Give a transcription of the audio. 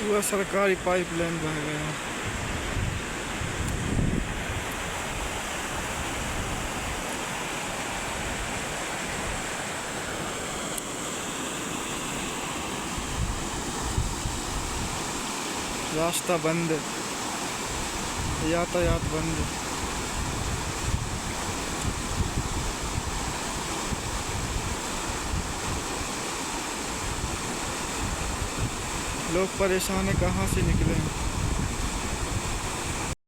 पूरा सरकारी पाइपलाइन बह गया। रास्ता बंद, यातायात बंद। लोग परेशान है, कहाँ से निकले।